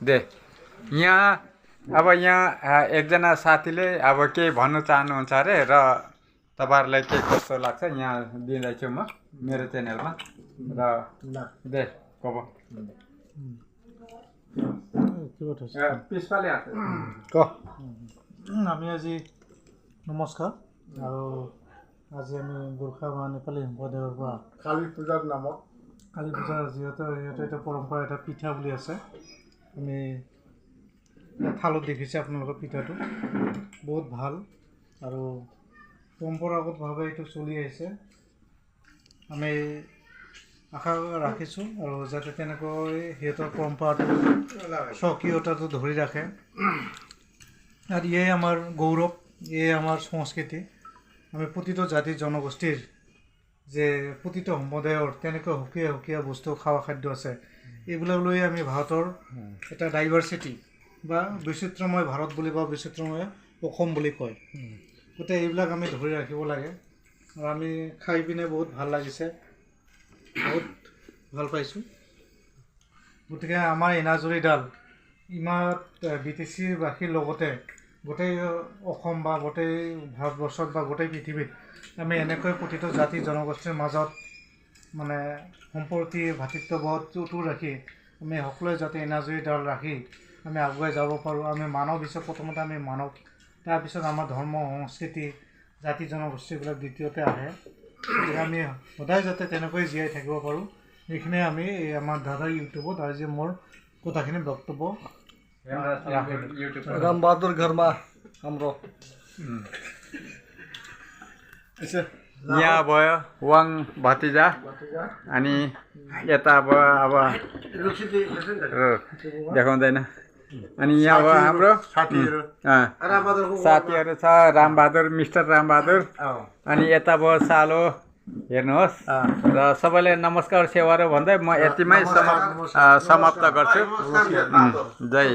दे यहाँ अब यहाँ एकजना साथीले अब केही भन्नु चाहनुहुन्छ अरे र तपाईँहरूलाई के कस्तो लाग्छ यहाँ दिँदैछु म मेरो च्यानलमा र दे कब पिछफाले ক আমি আজি নমস্কাৰ আৰু আজি আমি গোৰ্খা বা নেপালী সম্প্ৰদায়ৰ পৰা কালী পূজাৰ নামত কালী পূজা যিহেতু এটা পৰম্পৰা এটা পিঠা বুলি আছে আমি থালত দেখিছে আপোনালোকৰ পিঠাটো বহুত ভাল আৰু পৰম্পৰাগতভাৱে এইটো চলি আহিছে আমি আশা ৰাখিছোঁ আৰু যাতে তেনেকৈ সিহঁতৰ পৰম্পৰাটো স্বকীয়তাটো ধৰি ৰাখে আৰু ইয়ে আমাৰ গৌৰৱ ইয়ে আমাৰ সংস্কৃতি আমি প্ৰতিটো জাতি জনগোষ্ঠীৰ যে প্ৰতিটো সম্প্ৰদায়ৰ তেনেকৈ সুকীয়া সুকীয়া বস্তু খোৱা খাদ্য আছে এইবিলাক লৈ আমি ভাৰতৰ এটা ডাইভাৰ্চিটি বা বৈচিত্ৰ্যময় ভাৰত বুলি বা বৈচিত্ৰ্যময় অসম বুলি কয় গতিকে এইবিলাক আমি ধৰি ৰাখিব লাগে আৰু আমি খাই পিনে বহুত ভাল লাগিছে বহুত ভাল পাইছোঁ গতিকে আমাৰ এনাজৰীডাল ইমান BTCৰ বাসীৰ লগতে গোটেই অসম বা গোটেই ভাৰতবৰ্ষত বা গোটেই পৃথিৱীত আমি এনেকৈ প্ৰতিটো জাতি জনগোষ্ঠীৰ মাজত মানে সম্প্ৰীতি ভাতৃত্ববোধ অটুট ৰাখি আমি সকলোৱে যাতে এনাজৰীডাল ৰাখি আমি আগুৱাই যাব পাৰোঁ আমি মানৱ হিচাপে প্ৰথমতে আমি মানৱ তাৰপিছত আমাৰ ধৰ্ম সংস্কৃতি জাতি জনগোষ্ঠীবিলাক দ্বিতীয়তে আহে গতিকে আমি সদায় যাতে তেনেকৈ জীয়াই থাকিব পাৰোঁ এইখিনিয়ে আমি আমাৰ দাদা ইউটিউবত আজি মোৰ কথাখিনি বক্তব্য रामबहादुर घरमा हाम्रो यहाँ भयो वाङ भतिजा अनि यता अब देखाउँदैन अनि यहाँ भयो हाम्रो साथीहरू छ रामबहादुर मिस्टर रामबहादुर अनि यता भयो सालो हेर्नुहोस् र सबैले नमस्कार सेवारो भन्दै म यतिमै समाप्त गर्छु जय